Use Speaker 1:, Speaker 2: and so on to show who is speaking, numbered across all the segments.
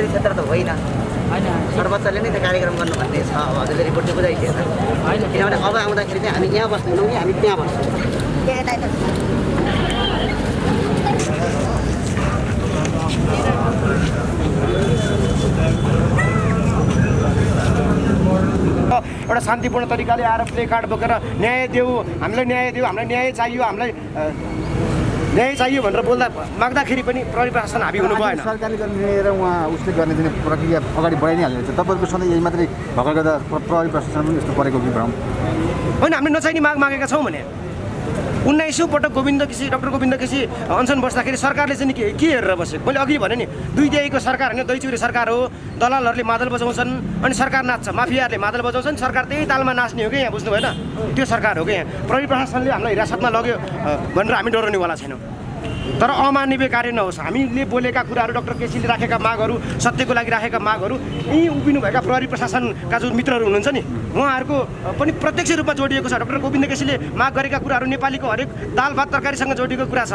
Speaker 1: क्षेत्र त होइन सर्वोच्चले नै त्यो कार्यक्रम गर्नु भन्ने छ। अब हजुरले रिपोर्ट बुझाइदिएछ किनभने अब आउँदाखेरि चाहिँ हामी यहाँ बस्दैनौँ कि हामी त्यहाँ बस्छौँ।
Speaker 2: एउटा शान्तिपूर्ण तरिकाले आएर प्ले कार्ड बोकेर न्याय देऊ, हामीलाई न्याय देऊ, हामीलाई न्याय चाहियो, हामीलाई न्याय चाहियो भनेर बोल्दा माग्दाखेरि पनि प्रहरी प्रशासन हाबी हुनु भएन।
Speaker 3: सरकारले गर्ने र उहाँ उसले गर्ने चाहिँ प्रक्रिया अगाडि बढाइ नै हालेको छ। तपाईँको सधैँ यही मात्रै भएकोले गर्दा प्रहरी प्रशासन पनि यस्तो परेको कि भ्रम
Speaker 2: होइन। हामीले नचाहिने माग मागेका छौँ भने 19औं पटक डाक्टर गोविन्द केसी अनसन बस्दाखेरि सरकारले चाहिँ के हेरेर बस्यो? मैले अघि भने नि दुई देयको सरकार होइन, दही चुरे सरकार हो। दलालहरूले मादल बजाउँछन् अनि सरकार नाच्छ, माफियाहरूले मादल बजाउँछन्, सरकार त्यही तालमा नाच्ने हो कि यहाँ, बुझ्नु भएन? त्यो सरकार हो कि यहाँ। प्रहरी प्रशासनले हामीलाई हिरासतमा लग्यो भनेर हामी डराउनेवाला छैनौँ। तर अमानवीय कार्य नहोस्। हामीले बोलेका कुराहरू, डाक्टर केसीले राखेका मागहरू, सत्यको लागि राखेका मागहरू, यी उभिनुभएका प्रहरी प्रशासनका जो मित्रहरू हुनुहुन्छ नि उहाँहरूको पनि प्रत्यक्ष रूपमा जोडिएको छ। डाक्टर गोविन्द केसीले माग गरेका कुराहरू नेपालीको हरेक दाल भात तरकारीसँग जोडिएको कुरा छ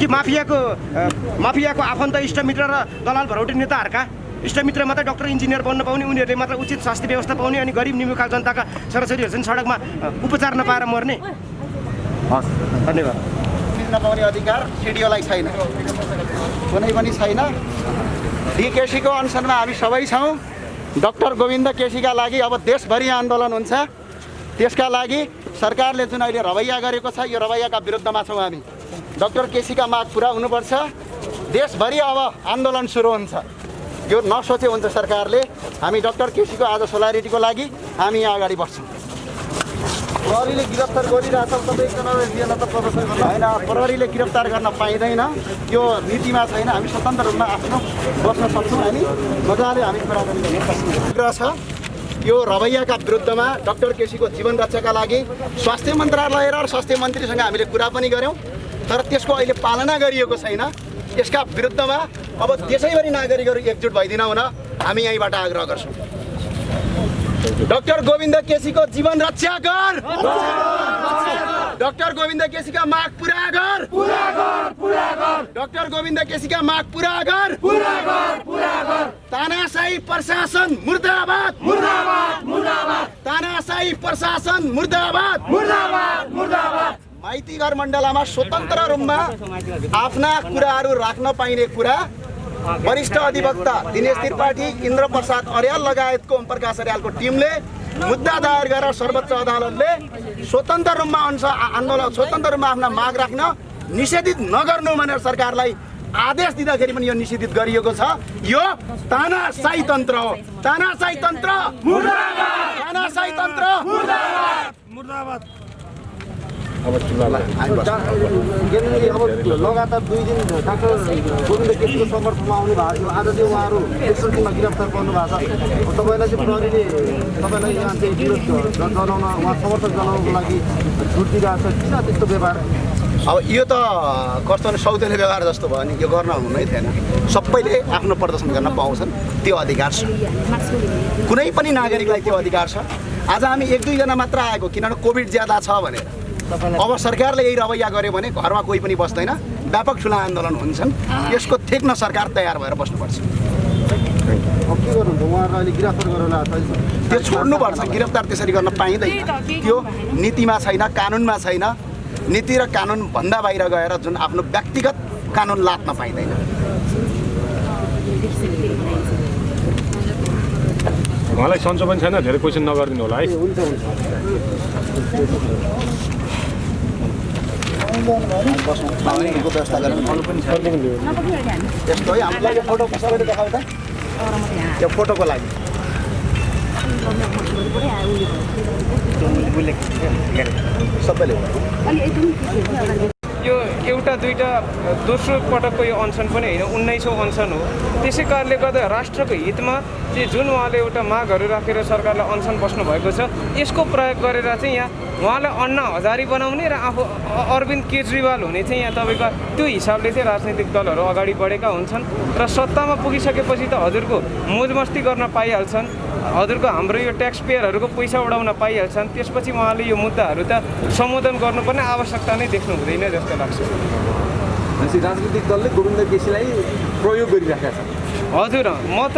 Speaker 2: कि माफियाको आफन्त इष्टमित्र र दलाल भरौटे नेताहरूका इष्टमित्र मात्रै डाक्टर इन्जिनियर बन्न पाउने, उनीहरूले मात्र उचित स्वास्थ्य व्यवस्था पाउने अनि गरिब निमुखा जनताका छोराछोरीहरू चाहिँ सडकमा उपचार नपाएर मर्ने।
Speaker 3: हस्,
Speaker 2: धन्यवाद।
Speaker 4: नपाउने अधिकार सिडिओलाई छैन, कुनै पनि छैन। डिकेसीको अनसनमा हामी सबै छौँ। डाक्टर गोविन्द केसीका लागि अब देशभरि आन्दोलन हुन्छ। त्यसका लागि सरकारले जुन अहिले रवैया गरेको छ यो रवैयाका विरुद्धमा छौँ हामी। डाक्टर केसीका माग पुरा हुनुपर्छ। देशभरि अब आन्दोलन सुरु हुन्छ। यो नसोचे हुन्छ सरकारले। हामी डाक्टर केसीको आज सोलारिटीको लागि हामी यहाँ अगाडि बढ्छौँ। प्रहरीले गिरफ्तार गरिरहेछ, तपाईँ एकजनालाई दिएन त प्रदर्शन गर्न होइन। प्रहरीले गिरफ्तार गर्न पाइँदैन, त्यो नीतिमा छैन। हामी स्वतन्त्र रूपमा आफ्नो बस्न सक्छौँ। हामी मजाले हामी कुरा छ यो रवैयाका विरुद्धमा डाक्टर केसीको जीवन रक्षाका लागि स्वास्थ्य मन्त्रालय र स्वास्थ्य मन्त्रीसँग हामीले कुरा पनि गऱ्यौँ, तर त्यसको अहिले पालना गरिएको छैन। यसका विरुद्धमा अब देशैभरि नागरिकहरू एकजुट भइदिन हुन हामी यहीँबाट आग्रह गर्छौँ। डाक्टर गोविन्द केसीको जीवन रक्षा कर। डाक्टर गोविन्द केसीका माग पुरा कर। डाक्टर गोविन्द केसीका माग पुरा कर। तानाशाही प्रशासन मुर्दाबाद। तानाशाही प्रशासन मुर्दाबाद। माइतीघर मण्डलमा स्वतन्त्र रूपमा आफ्ना कुराहरू राख्न पाइने कुरा वरिष्ठ अधिवक्ता दिनेश त्रिपाठी, इन्द्र प्रसाद अर्याल लगायतको ओम प्रकाश अर्यालको टिमले मुद्दा दायर गरेर सर्वोच्च अदालतले स्वतन्त्र रूपमा आन्दोलन स्वतन्त्र रूपमा आफ्ना माग राख्न निषेधित नगर्नु भनेर सरकारलाई आदेश दिँदाखेरि पनि यो निषेधित गरिएको छ। यो तानाशाही तन्त्र हो। तानाशाही तन्त्र मुर्दाबाद। तानाशाही तन्त्र मुर्दाबाद।
Speaker 3: अब लगातार 2 दिन डाक्टर गोविन्द केसीको समर्थनमा आउने भएको थियो। आज चाहिँ उहाँहरू एकसर्टीमा गिरफ्तार गर्नु भएको छ। तपाईँलाई चाहिँ प्रहरीले तपाईँलाई यहाँ चाहिँ विरोध जनाउन, उहाँ समर्थन जनाउनको लागि छुट दिइरहेको छ। किन त्यस्तो व्यवहार?
Speaker 4: अब यो त कस्तो भने सौतेले व्यवहार जस्तो भयो नि। यो गर्न हुनै थिएन। सबैले आफ्नो प्रदर्शन गर्न पाउँछन्, त्यो अधिकार छ। कुनै पनि नागरिकलाई त्यो अधिकार छ। आज हामी 1-2 जना मात्र आएको किनभने कोभिड ज्यादा छ भनेर। अब सरकारले यही रवैया गर्यो भने घरमा कोही पनि बस्दैन, व्यापक ठुला आन्दोलन हुन्छन्। यसको ठेक्न सरकार तयार भएर बस्नुपर्छ।
Speaker 3: के गर्नुहुन्छ? उहाँहरूलाई अहिले गिरफ्तार गरेर
Speaker 4: त्यो छोड्नुपर्छ। गिरफ्तार त्यसरी गर्न पाइँदैन। त्यो नीतिमा छैन, कानुनमा छैन। नीति र कानुन भन्दा बाहिर गएर जुन आफ्नो व्यक्तिगत कानुन लात्न पाइँदैन।
Speaker 5: उहाँलाई सन्चो पनि छैन, धेरै क्वेसन नगरिदिनु होला है।
Speaker 4: व्यवस्था गरेर यस्तो है। हामीलाई यो फोटो कसैले देखाउ त, यो फोटोको लागि सबैले
Speaker 6: यो एउटा दुईटा दोस्रो पटकको यो अनसन पनि होइन, 19औं अनसन हो। त्यसै कारणले गर्दा राष्ट्रको हितमा चाहिँ जुन उहाँले एउटा मागहरू राखेर सरकारलाई अनसन बस्नु भएको छ, यसको प्रयोग गरेर चाहिँ यहाँ उहाँलाई अन्ना हजारी बनाउने र आफू अरविन्द केजरीवाल हुने चाहिँ यहाँ तपाईँको त्यो हिसाबले चाहिँ राजनीतिक दलहरू अगाडि बढेका हुन्छन् र सत्तामा पुगिसकेपछि त हजुरको मोजमस्ती गर्न पाइहाल्छन्। हजुरको हाम्रो यो ट्याक्स पेयरहरूको पैसा उडाउन पाइहाल्छन्, त्यसपछि उहाँले यो मुद्दाहरू त सम्बोधन गर्नुपर्ने आवश्यकता नै देख्नु हुँदैन जस्तो लाग्छ।
Speaker 3: भनेपछि राजनीतिक दलले गोविन्द केसीलाई प्रयोग गरिराखेका छन्।
Speaker 6: हजुर, म त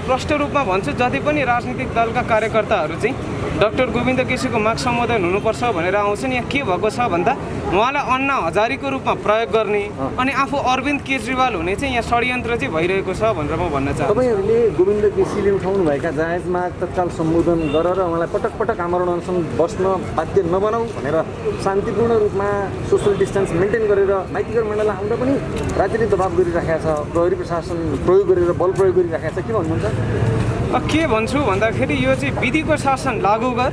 Speaker 6: प्रष्ट रूपमा भन्छु जति पनि राजनीतिक दलका कार्यकर्ताहरू चाहिँ डाक्टर गोविन्द केसीको माग सम्बोधन हुनुपर्छ भनेर आउँछन्। यहाँ के भएको छ भन्दा उहाँलाई अन्ना हजारीको रूपमा प्रयोग गर्ने अनि आफू अरविन्द केजरीवाल हुने चाहिँ यहाँ षड्यन्त्र चाहिँ भइरहेको छ भनेर म भन्न चाहन्छु।
Speaker 3: तपाईँहरूले गोविन्द केसीले उठाउनुभएका जायज माग तत्काल सम्बोधन गरेर उहाँलाई पटक पटक आमरण अनसन बस्न बाध्य नबनाऊ भनेर शान्तिपूर्ण रूपमा सोसल डिस्टेन्स मेन्टेन गरेर माइतीघर मण्डललाई आउँदा पनि राज्यले दबाब गरिराखेका छ, प्रहरी प्रशासन प्रयोग गरेर बल प्रयोग गरिराखेको छ। के भन्नुहुन्छ?
Speaker 6: के भन्छु भन्दाखेरि यो चाहिँ विधिको शासन लागू गर,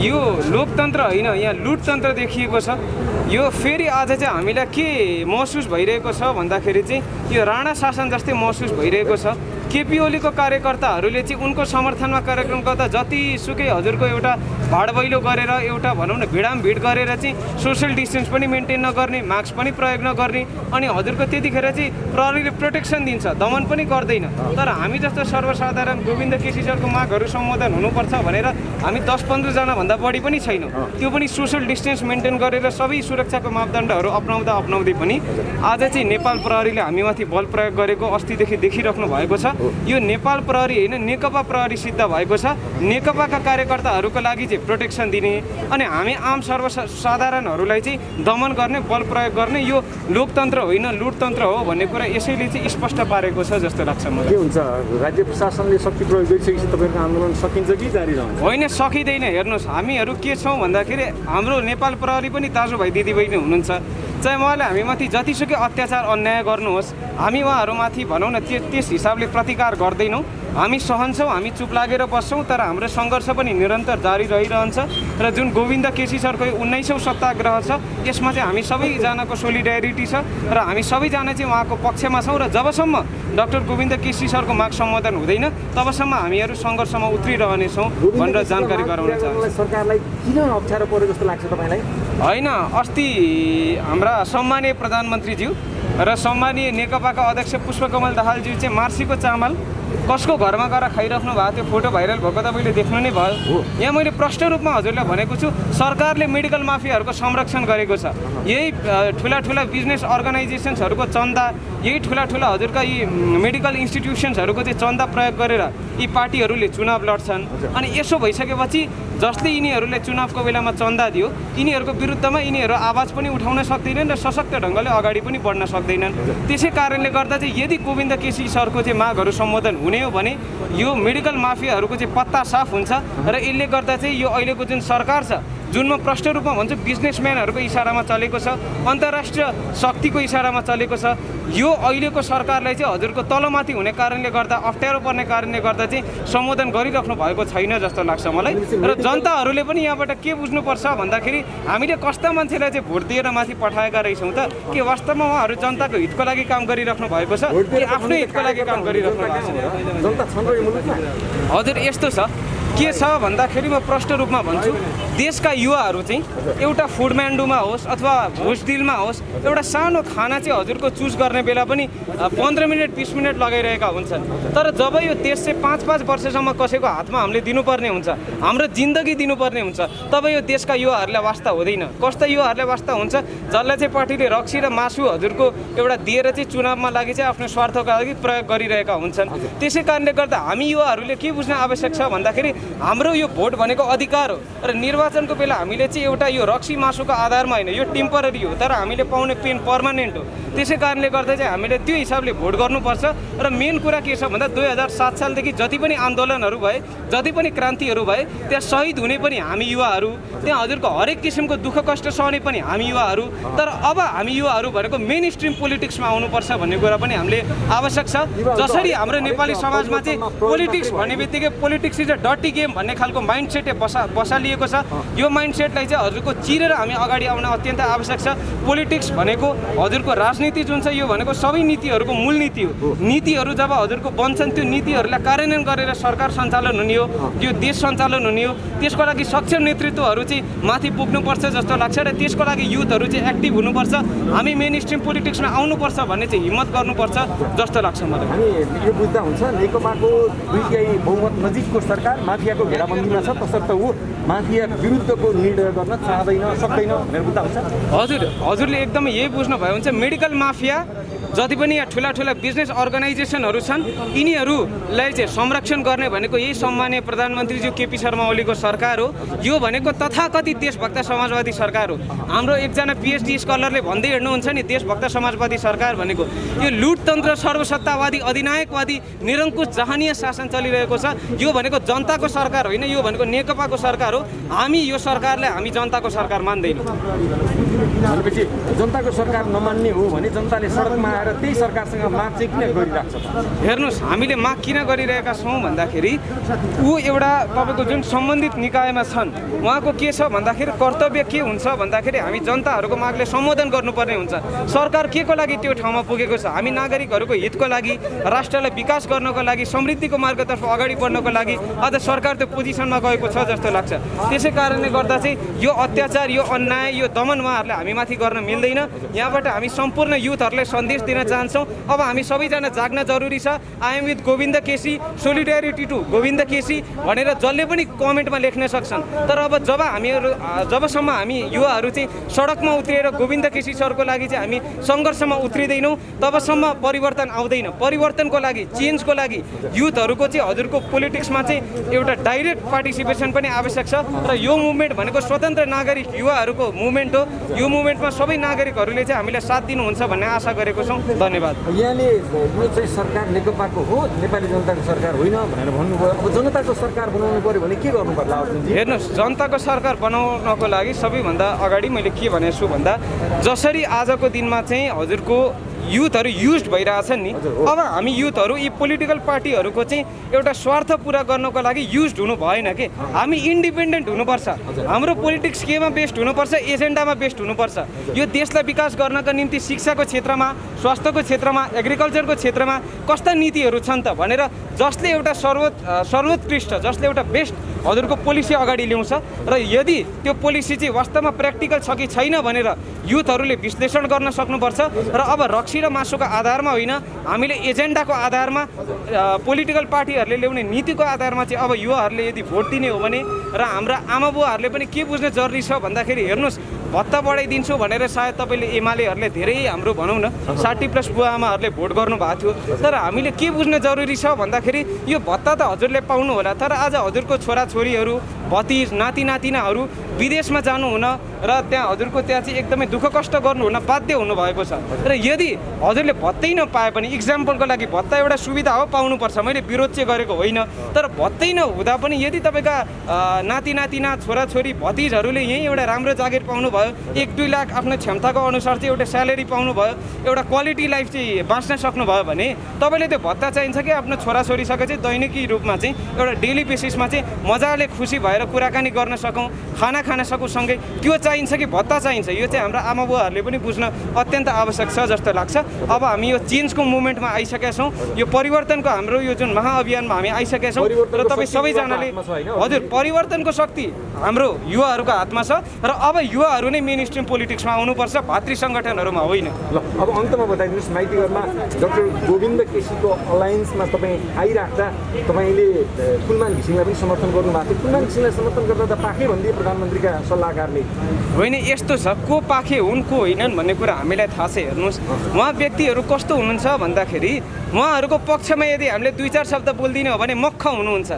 Speaker 6: यो लोकतन्त्र होइन, यहाँ लुटतन्त्र देखिएको छ। यो फेरि आज चाहिँ हामीलाई के महसुस भइरहेको छ भन्दाखेरि चाहिँ यो राणा शासन जस्तै महसुस भइरहेको छ। केपी ओलीको कार्यकर्ताहरूले चाहिँ उनको समर्थनमा कार्यक्रम गर्दा जतिसुकै हजुरको एउटा भाडबैलो गरेर एउटा भनौँ न भिडामभिड गरेर चाहिँ सोसियल डिस्टेन्स पनि मेन्टेन नगर्ने, मास्क पनि प्रयोग नगर्ने अनि हजुरको त्यतिखेर चाहिँ प्रहरीले प्रोटेक्सन दिन्छ, दमन पनि गर्दैन। तर हामी जस्तो सर्वसाधारण गोविन्द केसी सरको मागहरू सम्बोधन हुनुपर्छ भनेर हामी 10-15 जनाभन्दा बढी पनि छैनौँ। त्यो पनि सोसियल डिस्टेन्स मेन्टेन गरेर सबै सुरक्षाको मापदण्डहरू अपनाउँदै पनि आज चाहिँ नेपाल प्रहरीले हामीमाथि बल प्रयोग गरेको अस्तिदेखि देखिराख्नु भएको छ। यो नेपाल प्रहरी होइन, नेकपा प्रहरी सिद्ध भएको छ। नेकपाका कार्यकर्ताहरूको लागि चाहिँ प्रोटेक्सन दिने अनि हामी आम सर्वसाधारणहरूलाई चाहिँ दमन गर्ने, बल प्रयोग गर्ने यो लोकतन्त्र होइन लुटतन्त्र हो भन्ने कुरा यसैले चाहिँ स्पष्ट पारेको छ जस्तो लाग्छ मलाई।
Speaker 3: के हुन्छ, राज्य प्रशासनले शक्ति प्रयोग गरिसकेपछि तपाईँको आन्दोलन सकिन्छ कि जारी रहन्छ?
Speaker 6: होइन, सकिँदैन। हेर्नुहोस्, हामीहरू के छौँ भन्दाखेरि हाम्रो नेपाल प्रहरी पनि दाजुभाइ दिदीबहिनी हुनुहुन्छ। चाहे उहाँले हामीमाथि जतिसुकै अत्याचार अन्याय गर्नुहोस्, हामी उहाँहरूमाथि भनौँ न त्यस हिसाबले प्रतिकार गर्दैनौँ। हामी सहन्छौँ, हामी चुप लागेर बस्छौँ, तर हाम्रो सङ्घर्ष पनि निरन्तर जारी रहिरहन्छ। र जुन गोविन्द केसी सरको 19औँ सत्याग्रह छ यसमा चाहिँ हामी सबैजनाको सोलिडेरिटी छ र हामी सबैजना चाहिँ उहाँको पक्षमा छौँ। र जबसम्म डाक्टर गोविन्द केसी सरको माग सम्बोधन हुँदैन तबसम्म हामीहरू सङ्घर्षमा उत्रिरहनेछौँ भनेर जानकारी गराउन चाहन्छु।
Speaker 3: सरकारलाई किन अप्ठ्यारो पर्यो जस्तो लाग्छ तपाईँलाई?
Speaker 6: होइन, अस्ति हाम्रा सम्मानीय प्रधानमन्त्रीज्यू र सम्मानीय नेकपाका अध्यक्ष पुष्पकमल दाहालज्यू चाहिँ मार्सीको चामल कसको घरमा गएर खाइराख्नु भएको त्यो फोटो भाइरल भएको तपाईँले देख्नु नै भयो। यहाँ मैले प्रष्ट रूपमा हजुरलाई भनेको छु, सरकारले मेडिकल माफियाहरूको संरक्षण गरेको छ। यही ठुला बिजनेस अर्गनाइजेसन्सहरूको चन्दा, यही ठुला हजुरका यी मेडिकल इन्स्टिट्युसन्सहरूको चाहिँ चन्दा प्रयोग गरेर यी पार्टीहरूले चुनाव लड्छन्। अनि यसो भइसकेपछि जसले यिनीहरूले चुनावको बेलामा चन्दा दियो यिनीहरूको विरुद्धमा यिनीहरू आवाज पनि उठाउन सक्दैनन् र सशक्त ढङ्गले अगाडि पनि बढ्न सक्दैनन्। त्यसै कारणले गर्दा चाहिँ यदि गोविन्द केसी सरको चाहिँ मागहरू सम्बोधन हुने हो भने यो मेडिकल माफियाहरूको चाहिँ पत्ता साफ हुन्छ र यसले गर्दा चाहिँ यो अहिलेको जुन सरकार छ जुनमा प्रष्ट रूपमा भन्छु बिजनेसम्यानहरूको इसारामा चलेको छ, अन्तर्राष्ट्रिय शक्तिको इसारामा चलेको छ। यो अहिलेको सरकारलाई चाहिँ हजुरको तलमाथि हुने कारणले गर्दा अप्ठ्यारो पर्ने कारणले गर्दा चाहिँ सम्बोधन गरिराख्नु भएको छैन जस्तो लाग्छ मलाई। र जनताहरूले पनि यहाँबाट के बुझ्नुपर्छ भन्दाखेरि हामीले कस्ता मान्छेलाई चाहिँ भोट दिएर माथि पठाएका रहेछौँ त? के वास्तवमा उहाँहरू जनताको हितको लागि काम गरिराख्नु भएको छ कि आफ्नै हितको लागि काम गरिराख्नु भएको छ? हजुर, यस्तो छ के छ भन्दाखेरि म प्रष्ट रूपमा भन्छु, देशका युवाहरू चाहिँ एउटा फुडम्यान्डुमा होस् अथवा भुसडिलमा होस् एउटा सानो खाना चाहिँ हजुरको चुज गर्ने बेला पनि 15 मिनट 20 मिनट लगाइरहेका हुन्छन्। तर जब यो देश चाहिँ 5-5 वर्षसम्म कसैको हातमा हामीले दिनुपर्ने हुन्छ, हाम्रो जिन्दगी दिनुपर्ने हुन्छ, तब यो देशका युवाहरूलाई वास्ता हुँदैन। कस्ता युवाहरूलाई वास्ता हुन्छ? जसलाई चाहिँ पार्टीले रक्सी र मासु हजुरको एउटा दिएर चाहिँ चुनावमा लागि चाहिँ आफ्नो स्वार्थका लागि प्रयोग गरिरहेका हुन्छन्। त्यसै कारणले गर्दा हामी युवाहरूले के बुझ्न आवश्यक छ भन्दाखेरि हाम्रो यो भोट भनेको अधिकार हो र निर्वाचनको बेला हामीले चाहिँ एउटा यो रक्सी मासुको आधारमा होइन, यो टेम्पररी हो तर हामीले पाउने पेन पर्मानेन्ट हो। त्यसै कारणले गर्दा चाहिँ हामीले त्यो हिसाबले भोट गर्नुपर्छ। र मेन कुरा के छ भन्दा 2007 सालदेखि जति पनि आन्दोलनहरू भए, जति पनि क्रान्तिहरू भए, त्यहाँ शहीद हुने पनि हामी युवाहरू, त्यहाँ हजुरको हरेक किसिमको दुःख कष्ट सहने पनि हामी युवाहरू। तर अब हामी युवाहरू भनेको मेन स्ट्रिम पोलिटिक्समा आउनुपर्छ भन्ने कुरा पनि हामीले आवश्यक छ। जसरी हाम्रो नेपाली समाजमा चाहिँ पोलिटिक्स भन्ने बित्तिकै politics is a dirty game भन्ने खालको माइन्ड सेट बसालिएको छ, यो माइन्डसेटलाई चाहिँ हजुरको चिरेर हामी अगाडि आउन अत्यन्त आवश्यक छ। पोलिटिक्स भनेको हजुरको राजनीति जुन छ यो भनेको सबै नीतिहरूको मूल नीति हो। नीतिहरू जब हजुरको बन्छन् त्यो नीतिहरूलाई कार्यान्वयन गरेर सरकार सञ्चालन हुने हो, यो देश सञ्चालन हुने हो। त्यसको लागि सक्षम नेतृत्वहरू चाहिँ माथि पुग्नुपर्छ जस्तो लाग्छ र त्यसको लागि युथहरू चाहिँ एक्टिभ हुनुपर्छ। हामी मेन स्ट्रिम पोलिटिक्समा आउनुपर्छ भन्ने चाहिँ हिम्मत गर्नुपर्छ जस्तो लाग्छ मलाई।
Speaker 7: हामी यो बुझ्दा हुन्छ नेकपाको 2/3 बहुमत नजिकको सरकार माफियाको घेराबन्दीमा छ, तसर्थ ऊ माफिया विरुद्धको निर्णय गर्न चाहँदैन सक्दैन भनेर बुझ्दा हुन्छ।
Speaker 6: हजुरले एकदमै यही बुझ्नुभयो हुन्छ। मेडिकल माफिया जति पनि यहाँ ठुला ठुला बिजनेस अर्गनाइजेसनहरू छन् यिनीहरूलाई चाहिँ संरक्षण गर्ने भनेको यही सम्माननीय प्रधानमन्त्रीज्यू केपी शर्मा ओलीको सरकार हो। यो भनेको तथाकथित देशभक्त समाजवादी सरकार हो। हाम्रो एकजना पिएचडी स्कलरले भन्दै हिँड्नुहुन्छ नि देशभक्त समाजवादी सरकार भनेको यो लुटतन्त्र सर्वसत्तावादी अधिनायकवादी निरङ्कुश जहानीय शासन चलिरहेको छ। यो भनेको जनताको सरकार होइन, यो भनेको नेकपाको सरकार हो। हामी यो सरकारलाई हामी जनताको सरकार मान्दैनौँ।
Speaker 7: भनेपछि जनताको सरकार नमान्ने हो भने जनताले सडकमा आएर त्यही सरकारसँग माग चाहिँ किन गरिरहेको छ?
Speaker 6: हेर्नुहोस्, हामीले माग किन गरिरहेका छौँ भन्दाखेरि ऊ एउटा तपाईँको जुन सम्बन्धित निकायमा छन् उहाँको के छ भन्दाखेरि कर्तव्य के हुन्छ भन्दाखेरि हामी जनताहरूको मागले सम्बोधन गर्नुपर्ने हुन्छ। सरकार के को लागि त्यो ठाउँमा पुगेको छ? हामी नागरिकहरूको हितको लागि, राष्ट्रलाई विकास गर्नको लागि, समृद्धिको मार्गतर्फ अगाडि बढ्नको लागि आज सरकार त्यो पोजिसनमा गएको छ जस्तो लाग्छ। त्यसै कारणले गर्दा चाहिँ यो अत्याचार, यो अन्याय, यो दमन उहाँहरूलाई हामी माथि गर्न मिल्दैन। यहाँबाट हामी सम्पूर्ण युथहरूलाई सन्देश दिन चाहन्छौँ अब हामी सबैजना जाग्न जरुरी छ। I am with Govind K C, solidarity to Govind K C भनेर जसले पनि कमेन्टमा लेख्न सक्छन्। तर अब जबसम्म हामी युवाहरू चाहिँ सडकमा उत्रिएर गोविन्द केसी सरको लागि चाहिँ हामी सङ्घर्षमा उत्रिँदैनौँ तबसम्म परिवर्तन आउँदैन। परिवर्तनको लागि, चेन्जको लागि युथहरूको चाहिँ हजुरको पोलिटिक्समा चाहिँ एउटा डाइरेक्ट पार्टिसिपेसन पनि आवश्यक छ। र यो मुभमेन्ट भनेको स्वतन्त्र नागरिक युवाहरूको मुभमेन्ट हो। यो मुभमेन्टमा सबै नागरिकहरूले चाहिँ हामीलाई साथ दिनुहुन्छ भन्ने आशा गरेको छौँ। धन्यवाद।
Speaker 7: यहाँले यो चाहिँ सरकार नेकपाको हो, नेपाली जनताको सरकार होइन भनेर भन्नुभयो। अब जनताको सरकार बनाउनु पर्यो भने के गर्नु पर्ला?
Speaker 6: हेर्नुहोस्, जनताको सरकार बनाउनको लागि सबैभन्दा अगाडि मैले के भनेको छु भन्दा जसरी आजको दिनमा चाहिँ हजुरको युथहरू युज भइरहेछन् नि, अब हामी युथहरू यी पोलिटिकल पार्टीहरूको चाहिँ एउटा स्वार्थ पुरा गर्नको लागि युज हुनु भएन कि हामी इन्डिपेन्डेन्ट हुनुपर्छ। हाम्रो पोलिटिक्स केमा बेस्ड हुनुपर्छ? एजेन्डामा बेस्ड हुनुपर्छ। यो देशलाई विकास गर्नको निम्ति शिक्षाको क्षेत्रमा, स्वास्थ्यको क्षेत्रमा, एग्रिकल्चरको क्षेत्रमा कस्ता नीतिहरू छन् त भनेर जसले एउटा सर्वोत्कृष्ट, जसले एउटा बेस्ट हजुरको पोलिसी अगाडि ल्याउँछ र यदि त्यो पोलिसी चाहिँ वास्तवमा प्र्याक्टिकल छ कि छैन भनेर युथहरूले विश्लेषण गर्न सक्नुपर्छ। र अब रक्सी र मासुको आधारमा होइन, हामीले एजेन्डाको आधारमा, पोलिटिकल पार्टीहरूले ल्याउने नीतिको आधारमा चाहिँ अब युवाहरूले यदि भोट दिने हो भने र हाम्रा आमाबुवाहरूले पनि के बुझ्न जरुरी छ भन्दाखेरि हेर्नुहोस्, भत्ता बढाइदिन्छु भनेर सायद तपाईँले एमालेहरूले धेरै हाम्रो भनौँ न 60+ बुवा आमाहरूले भोट गर्नुभएको थियो। तर हामीले के बुझ्न जरुरी छ भन्दाखेरि यो भत्ता त हजुरले पाउनु होला, तर आज हजुरको छोराछोरीहरू, भतिज, नाति नातिनाहरू विदेशमा जानुहुन र त्यहाँ हजुरको त्यहाँ चाहिँ एकदमै दुःख कष्ट गर्नुहुन बाध्य हुनुभएको छ। र यदि हजुरले भत्तै नपाए पनि, इक्जाम्पलको लागि भत्ता एउटा सुविधा हो, पाउनुपर्छ, मैले विरोध चाहिँ गरेको होइन, तर भत्तै नहुँदा पनि यदि तपाईँका नाति नातिना, छोराछोरी, भतिजहरूले यहीँ एउटा राम्रो जागिर पाउनुभयो, 1-2 लाख आफ्नो क्षमताको अनुसार चाहिँ एउटा स्यालेरी पाउनुभयो, एउटा क्वालिटी लाइफ चाहिँ बाँच्न सक्नुभयो भने तपाईँले त्यो भत्ता चाहिन्छ कि आफ्नो छोराछोरीसँग चाहिँ दैनिकी रूपमा चाहिँ एउटा डेली बेसिसमा चाहिँ मजाले खुसी भएर कुराकानी गर्न सकौँ, खाना खान सकौँ सँगै, त्यो चाहिन्छ कि भत्ता चाहिन्छ? यो चाहिँ हाम्रो आमाबुवाहरूले पनि बुझ्न अत्यन्त आवश्यक छ जस्तो लाग्छ। अब हामी यो चेन्जको मुभमेन्टमा आइसकेका छौँ, यो परिवर्तनको हाम्रो यो जुन महाअभियानमा हामी आइसकेका छौँ र तपाईँ सबैजनाले हजुर परिवर्तनको शक्ति हाम्रो युवाहरूको हातमा छ र अब युवाहरू नै मेन स्ट्रिम पोलिटिक्समा आउनुपर्छ, भातृ सङ्गठनहरूमा होइन।
Speaker 7: ल अब अन्तमा बताइदिनुहोस्, माइतीघरमा डाक्टर गोविन्द केसीको अलायन्समा तपाईँ आइराख्दा तपाईँले फुलमान घिसिङलाई पनि समर्थन गर्नुभएको थियो। फुलमान घिसिङलाई समर्थन गर्दा त पाखे भनिदिए प्रधानमन्त्रीका सल्लाहकारले।
Speaker 6: होइन, यस्तो छ, को पाखे हुन् को होइनन् भन्ने कुरा हामीलाई थाहा छ। हेर्नुहोस्, उहाँ व्यक्तिहरू कस्तो हुनुहुन्छ भन्दाखेरि उहाँहरूको पक्षमा यदि हामीले 2-4 शब्द बोल्दिने हो भने मक्ख हुनुहुन्छ।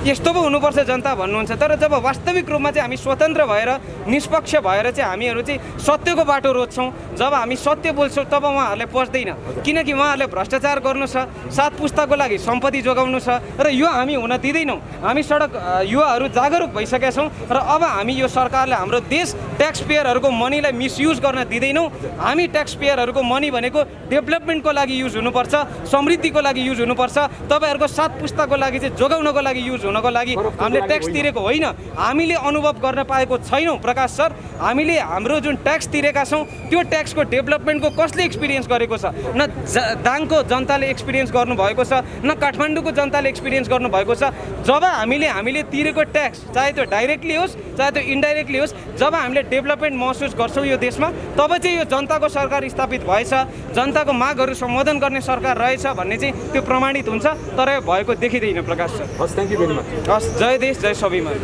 Speaker 6: यस्तो पो हुनुपर्छ जनता भन्नुहुन्छ। तर जब वास्तविक रूपमा चाहिँ हामी स्वतन्त्र भएर, निष्पक्ष भएर चाहिँ हामीहरू चाहिँ सत्यको बाटो रोज्छौँ, जब हामी सत्य बोल्छौँ तब उहाँहरूलाई पस्दैन। किनकि उहाँहरूले भ्रष्टाचार गर्नु छ, 7 पुस्ताको लागि सम्पत्ति जोगाउनु छ र यो हामी हुन दिँदैनौँ। हामी सडक युवाहरू जागरुक भइसकेका छौँ र अब हामी यो सरकारले हाम्रो देश ट्याक्स पेयरहरूको मनीलाई मिसयुज गर्न दिँदैनौँ। हामी ट्याक्स पेयरहरूको मनी भनेको डेभलपमेन्टको लागि युज हुनुपर्छ, समृद्धिको लागि युज हुनुपर्छ, तपाईँहरूको 7 पुस्ताको लागि चाहिँ जोगाउनको लागि युज हुनको लागि हामीले ट्याक्स तिरेको होइन। हामीले अनुभव गर्न पाएको छैनौँ प्रकाश सर। हामीले हाम्रो जुन ट्याक्स तिरेका छौँ त्यो ट्याक्सको डेभलपमेन्टको कसले एक्सपिरियन्स गरेको छ? न दाङको जनताले एक्सपिरियन्स गर्नुभएको छ, न काठमाडौँको जनताले एक्सपिरियन्स गर्नुभएको छ। जब हामीले तिरेको ट्याक्स चाहे त्यो डाइरेक्टली होस् चाहे त्यो इन्डाइरेक्टली होस्, जब हामीले डेभलपमेन्ट महसुस गर्छौँ यो देशमा, तब चाहिँ यो जनताको सरकार स्थापित भएछ, जनताको मागहरू सम्बोधन गर्ने सरकार रहेछ भन्ने चाहिँ त्यो प्रमाणित हुन्छ। तर यो भएको देखिँदैन प्रकाश सर।
Speaker 7: हस्, थ्याङ्क यू भेरी मच।
Speaker 6: हस्, जय देश जय स्वाभिमान।